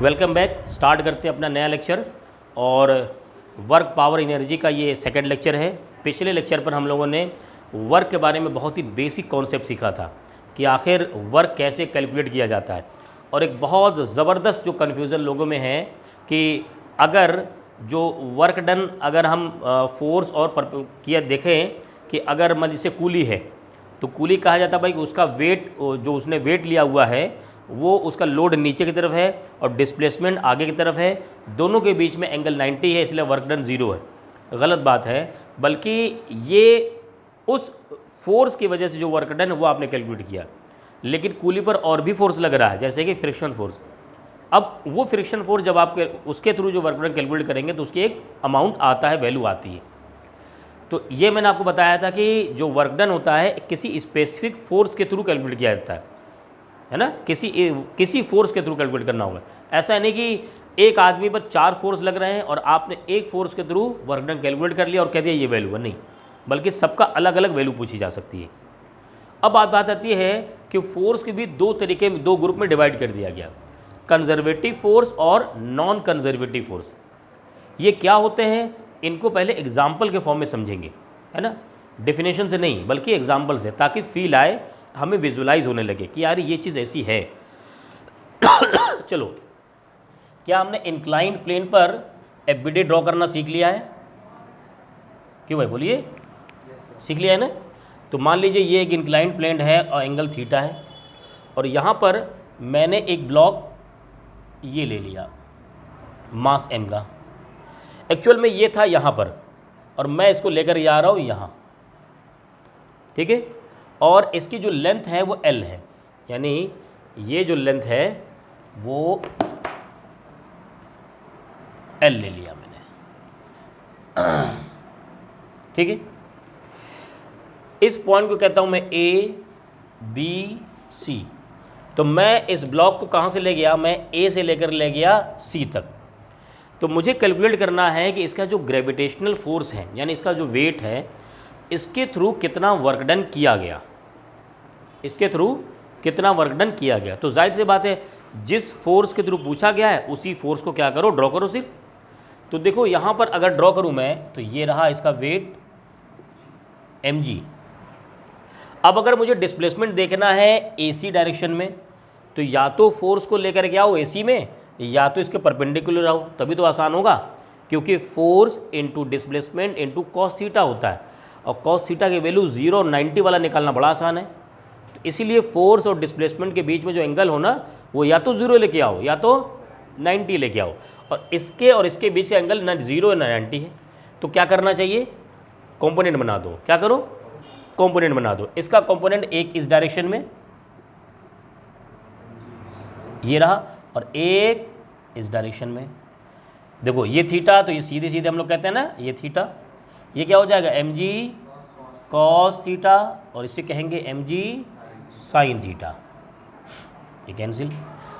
Welcome back. Start करते हैं अपना नया लेक्चर और वर्क पावर एनर्जी का ये सेकंड लेक्चर है। पिछले लेक्चर पर हम लोगों ने वर्क के बारे में बहुत ही बेसिक कॉन्सेप्ट सीखा था कि आखिर वर्क कैसे कैलकुलेट किया जाता है। और एक बहुत ज़बरदस्त जो कन्फ्यूज़न लोगों में है कि अगर जो वर्क डन अगर हम फोर्स और किया देखें कि अगर मान जैसे कूली है तो कूली कहा जाता है भाई उसका वेट जो उसने वेट लिया हुआ है वो उसका लोड नीचे की तरफ है और डिस्प्लेसमेंट आगे की तरफ है, दोनों के बीच में एंगल 90 है, इसलिए वर्क डन 0 है। गलत बात है, बल्कि ये उस फोर्स की वजह से जो वर्क डन है वो आपने कैलकुलेट किया। लेकिन कूली पर और भी फोर्स लग रहा है जैसे कि फ्रिक्शन फोर्स। अब वो फ्रिक्शन फोर्स जब आप उसके थ्रू जो वर्क डन कैलकुलेट करेंगे तो उसकी एक अमाउंट आता है, वैल्यू आती है। तो ये मैंने आपको बताया था कि जो वर्क डन होता है किसी स्पेसिफिक फोर्स के थ्रू कैलकुलेट किया जाता है ना, किसी फोर्स के थ्रू कैलकुलेट करना होगा। ऐसा नहीं कि एक आदमी पर 4 फोर्स लग रहे हैं और आपने एक फोर्स के थ्रू वर्क डन कैलकुलेट कर लिया और कह दिया ये वैल्यू है, नहीं, बल्कि सबका अलग अलग वैल्यू पूछी जा सकती है। अब बात आती है कि फोर्स के भी दो ग्रुप में डिवाइड कर दिया गया, कंजर्वेटिव फोर्स और नॉन कंजर्वेटिव फोर्स। ये क्या होते हैं इनको पहले एग्जाम्पल के फॉर्म में समझेंगे, है ना, डेफिनेशन से नहीं बल्कि एग्जाम्पल से, ताकि फील आए, हमें विजुलाइज होने लगे कि यार ये चीज़ ऐसी है। चलो, क्या हमने इंक्लाइंड प्लेन पर एफबीडे ड्रॉ करना सीख लिया है? क्यों भाई बोलिए, सीख लिया है ना। तो मान लीजिए ये एक इंक्लाइंड प्लेन है और एंगल थीटा है और यहाँ पर मैंने एक ब्लॉक ये ले लिया मास m का। एक्चुअल में ये था यहाँ पर और मैं इसको लेकर जा रहा हूँ यहाँ, ठीक है। और इसकी जो लेंथ है वो L है, यानी ये जो लेंथ है वो L ले लिया मैंने, ठीक है। इस पॉइंट को कहता हूँ मैं A B C। तो मैं इस ब्लॉक को कहाँ से ले गया, मैं A से लेकर ले गया C तक। तो मुझे कैलकुलेट करना है कि इसका जो ग्रेविटेशनल फोर्स है यानी इसका जो वेट है इसके थ्रू कितना वर्क डन किया गया, इसके थ्रू कितना वर्क डन किया गया। तो जाहिर सी बात है जिस फोर्स के थ्रू पूछा गया है उसी फोर्स को क्या करो, ड्रॉ करो सिर्फ। तो देखो यहाँ पर अगर ड्रॉ करूँ मैं तो ये रहा इसका वेट mg। अब अगर मुझे डिस्प्लेसमेंट देखना है AC डायरेक्शन में तो या तो फोर्स को लेकर के आओ AC में या तो इसके परपेंडिकुलर आओ, तभी तो आसान होगा, क्योंकि force into displacement into cos theta होता है और कॉस थीटा की वैल्यू 0 और 90 वाला निकालना बड़ा आसान है। तो इसीलिए फोर्स और डिस्प्लेसमेंट के बीच में जो एंगल हो ना वो या तो 0 लेके आओ या तो 90 लेके आओ, और इसके बीच का एंगल ना 0 ना 90 है। तो क्या करना चाहिए, कॉम्पोनेंट बना दो। क्या करो, कॉम्पोनेंट बना दो। इसका कॉम्पोनेंट एक इस डायरेक्शन में ये रहा और एक इस डायरेक्शन में। देखो ये थीटा, तो ये सीधे सीधे हम लोग कहते हैं ना ये थीटा, ये क्या हो जाएगा mg cos थीटा और इसे कहेंगे mg sin थीटा, ये कैंसिल।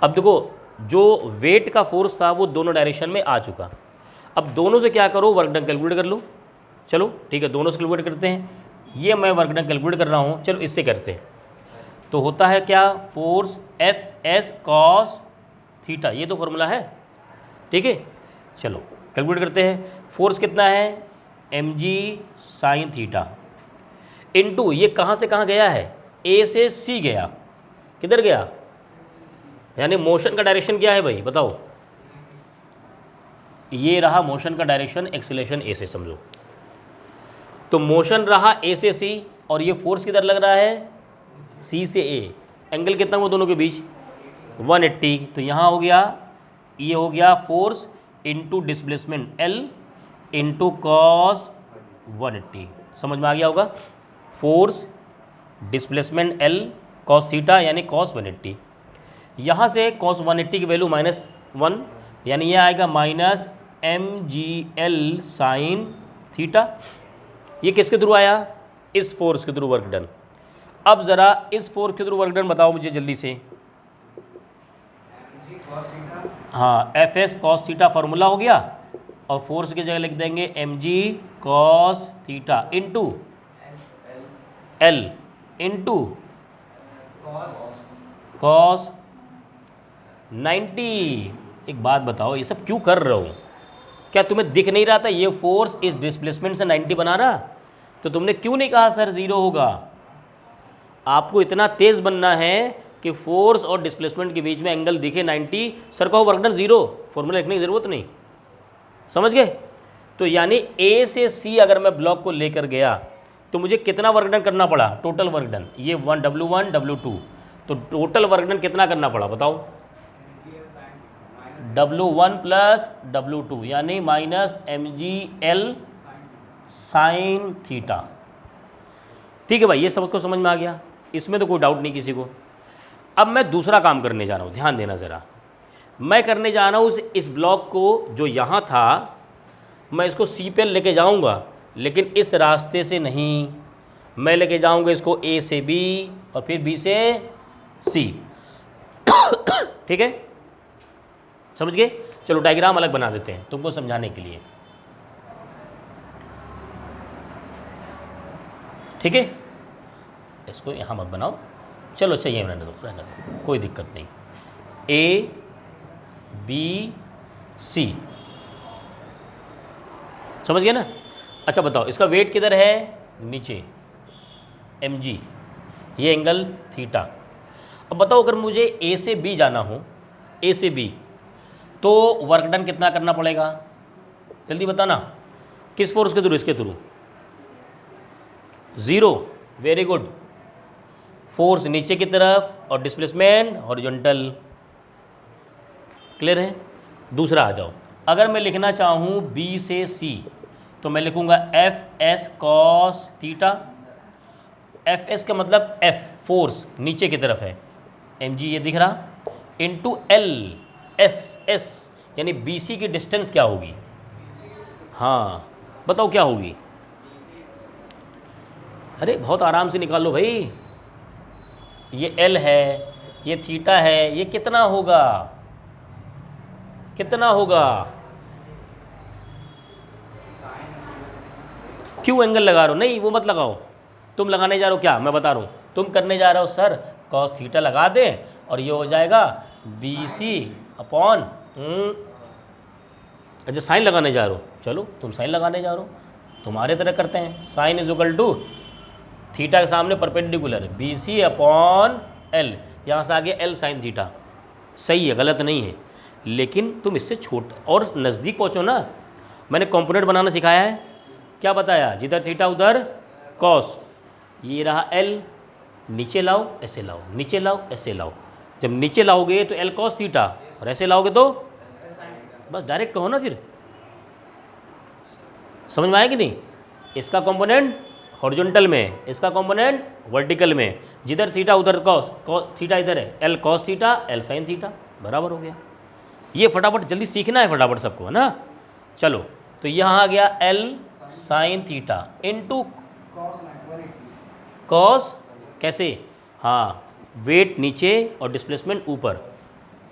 अब देखो जो वेट का फोर्स था वो दोनों डायरेक्शन में आ चुका। अब दोनों से क्या करो, वर्क डन कैलकुलेट कर लो। चलो ठीक है, दोनों से कैलकुलेट करते हैं। ये मैं वर्क डन कैलकुलेट कर रहा हूँ, चलो इससे करते हैं। तो होता है क्या, फोर्स Fs cos थीटा, ये तो फॉर्मूला है, ठीक है। चलो कैलकुलेट करते हैं। फोर्स कितना है, mg sin थीटा इनटू ये कहाँ से कहाँ गया है, A से C गया। किधर गया, यानी मोशन का डायरेक्शन क्या है भाई बताओ, ये रहा मोशन का डायरेक्शन, एक्सीलरेशन A से समझो। तो मोशन रहा A से C और ये फोर्स किधर लग रहा है, C से A। एंगल कितना हुआ दोनों के बीच, 180। तो यहाँ हो गया, ये हो गया force into displacement L into cos 180। समझ में आ गया होगा, force displacement L cos theta यानी कॉस 180। यहाँ से कॉस 180 की वैल्यू -1 यानी ये आएगा -mgl साइन थीटा। ये किसके थ्रू आया, इस फोर्स के थ्रू वर्क डन। अब ज़रा इस फोर्स के थ्रू वर्क डन बताओ मुझे जल्दी से। हाँ, Fs cos थीटा फार्मूला हो गया और फोर्स की जगह लिख देंगे mg cos theta into L into cos 90 एक बात बताओ, ये सब क्यों कर रहे हो? क्या तुम्हें दिख नहीं रहा था ये फोर्स इस डिस्प्लेसमेंट से 90 बना रहा? तो तुमने क्यों नहीं कहा सर 0 होगा? आपको इतना तेज़ बनना है कि फोर्स और डिस्प्लेसमेंट के बीच में एंगल दिखे 90, सर कहो वर्क डन 0, फॉर्मूला लिखने की ज़रूरत नहीं। समझ गए? तो यानी ए से सी अगर मैं ब्लॉक को लेकर गया तो मुझे कितना वर्क डन करना पड़ा? टोटल वर्क डन, ये W1 W2, तो टोटल वर्क डन कितना करना पड़ा बताओ? W1 प्लस W2 यानी माइनस mgl साइन थीटा। ठीक है भाई, ये सबको समझ में आ गया, इसमें तो कोई डाउट नहीं किसी को। अब मैं दूसरा काम करने जा रहा हूँ, ध्यान देना ज़रा। मैं करने जा रहा हूँ इस ब्लॉक को जो यहाँ था, मैं इसको सी पे लेके जाऊँगा, लेकिन इस रास्ते से नहीं, मैं लेके जाऊँगा इसको ए से बी और फिर बी से सी। ठीक है, समझ गए? चलो डायग्राम अलग बना देते हैं तुमको समझाने के लिए। ठीक है, इसको यहाँ मत बनाओ, चलो अच्छा ये रहने दो, कोई दिक्कत नहीं। ए बी सी, समझ गए ना? अच्छा बताओ, इसका वेट किधर है? नीचे, mg, ये एंगल थीटा। अब बताओ अगर मुझे ए से बी जाना हो, ए से बी, तो वर्क डन कितना करना पड़ेगा? जल्दी बताना। किस फोर्स के थ्रू? इसके थ्रू 0। वेरी गुड, फोर्स नीचे की तरफ और डिस्प्लेसमेंट हॉरिजॉन्टल। क्लियर है? दूसरा आ जाओ, अगर मैं लिखना चाहूँ बी से सी तो मैं लिखूँगा F S cos theta. F S का मतलब एफ फोर्स नीचे की तरफ है, एम जी ये दिख रहा, इंटू एल एस एस, यानी बी सी की डिस्टेंस क्या होगी? हाँ बताओ क्या होगी? अरे बहुत आराम से निकाल लो भाई, ये एल है, ये थीटा है, ये कितना होगा? कितना होगा? क्यों एंगल लगा रहे हो? नहीं वो मत लगाओ, तुम लगाने जा रहे हो क्या? मैं बता रहा हूँ, तुम करने जा रहे हो सर कॉस थीटा लगा दें और ये हो जाएगा बी सी अपॉन, अच्छा साइन लगाने जा रहे हो, चलो तुम साइन लगाने जा रहे हो, तुम्हारे तरह करते हैं। Sine is equal to theta के सामने perpendicular B C upon L, यहाँ से आगे एल साइन थीटा। सही है, गलत नहीं है, लेकिन तुम इससे छोटा और नज़दीक पहुँचो ना। मैंने कॉम्पोनेंट बनाना सिखाया है, क्या बताया? जिधर थीटा उधर कॉस। ये रहा एल, नीचे लाओ ऐसे लाओ, नीचे लाओ ऐसे लाओ। जब नीचे लाओगे तो एल कॉस थीटा और ऐसे लाओगे तो बस डायरेक्ट कहो ना, फिर समझ में आया कि नहीं? इसका कंपोनेंट हॉरिजॉन्टल में, इसका कंपोनेंट वर्टिकल में, जिधर थीटा उधर कॉस, थीटा इधर है, L cos theta L sine theta, बराबर हो गया। ये फटाफट जल्दी सीखना है फटाफट सबको, है ना? चलो तो यहाँ आ गया L sine theta into cos, कैसे? हाँ वेट नीचे और डिस्प्लेसमेंट ऊपर,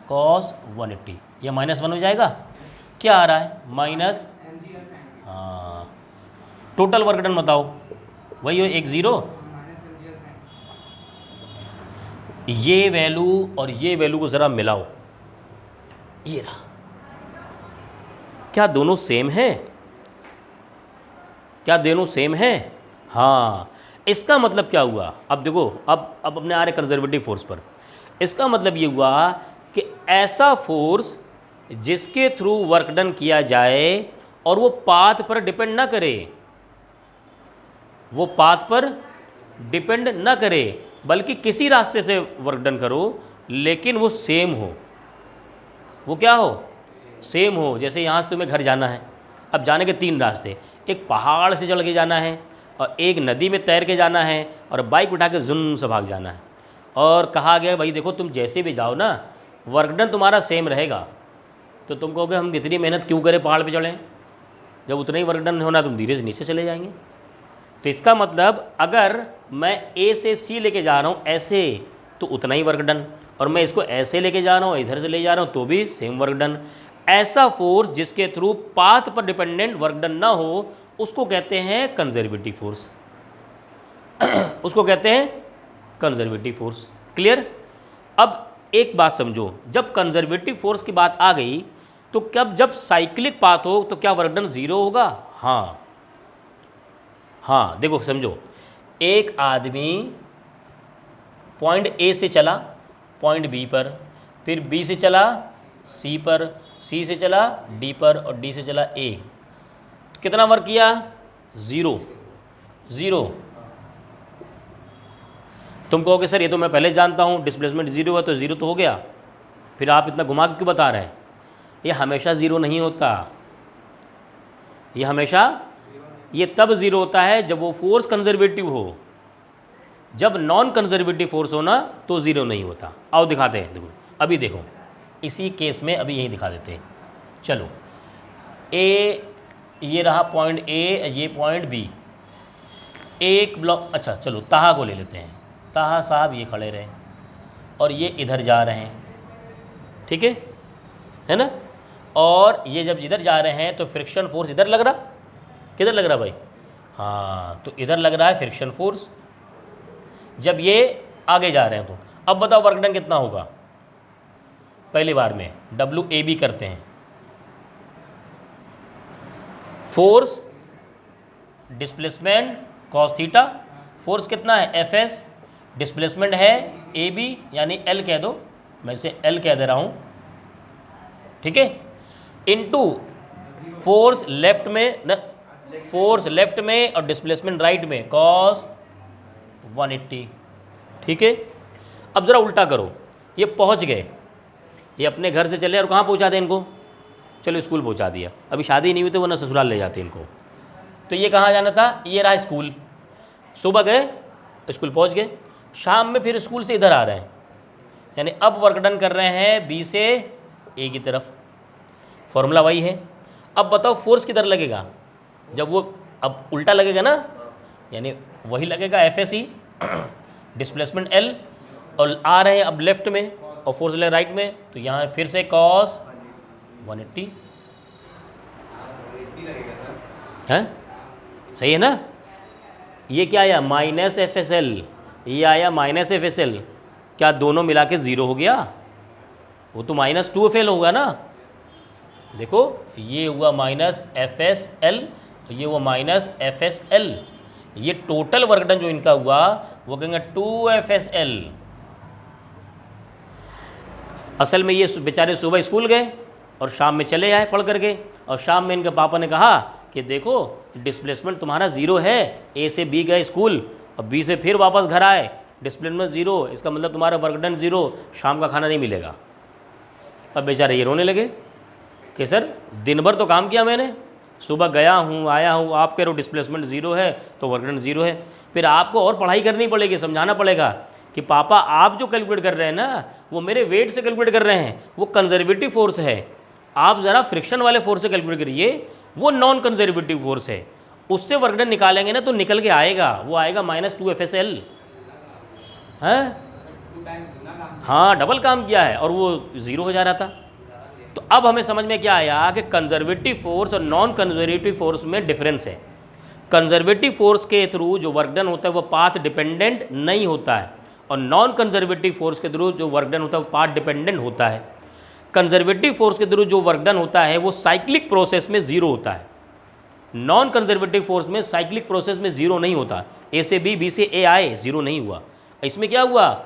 कॉस 180, यह -1 हो जाएगा। क्या आ रहा है? माइनस, हाँ टोटल वर्क डन बताओ, वही हो 1 0, ये वैल्यू और ये वैल्यू को ज़रा मिलाओ, ये रहा। क्या दोनों सेम है? क्या दोनों सेम है? हाँ, इसका मतलब क्या हुआ? अब देखो, अब अपने आ रहे कंजर्वेटिव फोर्स पर। इसका मतलब ये हुआ कि ऐसा फोर्स जिसके थ्रू वर्क डन किया जाए और वो पाथ पर डिपेंड ना करे, वो पाथ पर डिपेंड ना करे, बल्कि किसी रास्ते से वर्क डन करो लेकिन वो सेम हो। वो क्या हो? सेम हो। जैसे यहाँ से तुम्हें घर जाना है, अब जाने के 3 रास्ते, एक पहाड़ से चढ़ के जाना है और एक नदी में तैर के जाना है और बाइक उठा के जुन से भाग जाना है। और कहा गया भाई देखो तुम जैसे भी जाओ ना, वर्क डन तुम्हारा सेम रहेगा। तो तुम कहोगे हम इतनी मेहनत क्यों करें पहाड़ पे चढ़ें, जब उतना ही वर्क डन होना तुम धीरे से नीचे चले जाएंगे। तो इसका मतलब अगर मैं ए से सी लेके जा रहा हूँ ऐसे, तो उतना ही वर्क डन, और मैं इसको ऐसे लेके जा रहा हूँ, इधर से ले जा रहा हूँ, तो भी सेम वर्क डन। ऐसा फोर्स जिसके थ्रू पाथ पर डिपेंडेंट वर्क डन ना हो, उसको कहते हैं कंजर्वेटिव फोर्स। उसको कहते हैं कंजर्वेटिव फोर्स। क्लियर? अब एक बात समझो, जब कंजर्वेटिव फोर्स की बात आ गई तो जब साइक्लिक पाथ हो तो क्या वर्क डन ज़ीरो होगा? हाँ हाँ, देखो समझो, एक आदमी पॉइंट ए से चला पॉइंट बी पर, फिर बी से चला सी पर, सी से चला डी पर और डी से चला ए, तो कितना वर्क किया? Zero zero. तुम कहोगे सर ये तो मैं पहले जानता हूँ, डिस्प्लेसमेंट ज़ीरो है तो ज़ीरो तो हो गया, फिर आप इतना घुमा के क्यों बता रहे हैं? ये हमेशा ज़ीरो नहीं होता, ये हमेशा, ये तब ज़ीरो होता है जब वो फोर्स कंजर्वेटिव हो, जब नॉन कंजर्वेटिव फोर्स हो ना तो ज़ीरो नहीं होता। आओ दिखाते हैं, देखो अभी देखो इसी केस में अभी यही दिखा देते हैं। चलो ए, ये रहा पॉइंट ए, ये पॉइंट बी, एक ब्लॉक, अच्छा चलो ताहा को ले लेते हैं, ताहा साहब ये खड़े रहे और ये इधर जा रहे हैं, ठीक है ना, और ये जब इधर जा रहे हैं तो फ्रिक्शन फोर्स इधर लग रहा, किधर लग रहा भाई? हाँ, तो इधर लग रहा है फ्रिक्शन फोर्स, जब ये आगे जा रहे हैं तो अब बताओ वर्क डन कितना होगा? पहली बार में डब्ल्यू ए बी करते हैं, force displacement cos theta, force कितना है? एफ एस, डिस्प्लेसमेंट है ए बी यानी एल कह दो, मैं इसे एल कह दे रहा हूँ, ठीक है, इनटू फोर्स लेफ्ट में न, फोर्स लेफ्ट में और डिस्प्लेसमेंट राइट में कॉस 180, ठीक है। अब ज़रा उल्टा करो, ये पहुँच गए, ये अपने घर से चले और कहाँ पहुँचा दें इनको? चलो स्कूल पहुँचा दिया, अभी शादी नहीं हुई तो वरना ससुराल ले जाते इनको। तो ये कहाँ जाना था? ये रहा स्कूल, सुबह गए स्कूल पहुँच गए, शाम में फिर स्कूल से इधर आ रहे हैं, यानी अब वर्क डन कर रहे हैं बी से ए की तरफ, फॉर्मूला वही है। अब बताओ फोर्स किधर लगेगा? जब वो अब उल्टा लगेगा ना, यानी वही लगेगा F S E, displacement L, और आ रहे हैं अब लेफ्ट में और फोर्स ले राइट में, तो यहाँ फिर से कॉस 180 है, सही है ना। ये क्या आया? माइनस एफ एस एल, ये आया माइनस एफ एस एल, क्या दोनों मिला के ज़ीरो हो गया? वो तो माइनस 2 एफ एल होगा ना, देखो ये हुआ माइनस एफ एस एल, ये हुआ माइनस एफ एस एल, ये टोटल वर्क डन जो इनका हुआ वो कहेंगे 2 एफ एस एल। असल में ये बेचारे सुबह स्कूल गए और शाम में चले आए पढ़ करके, और शाम में इनके पापा ने कहा कि देखो डिस्प्लेसमेंट तुम्हारा ज़ीरो है, ए से बी गए स्कूल और बी से फिर वापस घर आए, डिस्प्लेसमेंट ज़ीरो, इसका मतलब तुम्हारा वर्क डन ज़ीरो, शाम का खाना नहीं मिलेगा। अब बेचारे ये रोने लगे कि सर दिन भर तो काम किया मैंने, सुबह गया हूँ आया हूँ, आप कह रहे हो डिस्प्लेसमेंट ज़ीरो है तो वर्क डन ज़ीरो है। फिर आपको और पढ़ाई करनी पड़ेगी, समझाना पड़ेगा कि पापा आप जो कैलकुलेट कर रहे हैं ना वो मेरे वेट से कैलकुलेट कर रहे हैं, वो कंजर्वेटिव फोर्स है, आप ज़रा फ्रिक्शन वाले फोर्स से कैलकुलेट करिए, वो नॉन कंजर्वेटिव फोर्स है, उससे वर्क डन निकालेंगे ना तो निकल के आएगा, वो आएगा -2 एफ एस एल है। हाँ, डबल काम किया है और वो ज़ीरो हो जा रहा था। तो अब हमें समझ में क्या आया कि कंजर्वेटिव फोर्स और नॉन कंजर्वेटिव फोर्स में डिफरेंस है। कंजर्वेटिव फोर्स के थ्रू जो वर्क डन होता है वो पाथ डिपेंडेंट नहीं होता है, और नॉन कंजर्वेटिव फोर्स के थ्रू जो वर्क डन होता है वो पाथ डिपेंडेंट होता है। कंजर्वेटिव फोर्स के थ्रू जो वर्क डन होता है वो साइक्लिक प्रोसेस में ज़ीरो होता है, नॉन कंजर्वेटिव फोर्स में साइक्लिक प्रोसेस में ज़ीरो नहीं होता। ए से बी से ए आए, ज़ीरो नहीं हुआ, इसमें क्या हुआ?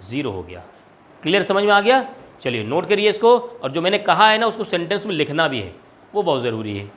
ज़ीरो हो गया। क्लियर, समझ में आ गया? चलिए नोट करिए इसको, और जो मैंने कहा है ना उसको सेंटेंस में लिखना भी है, वो बहुत ज़रूरी है।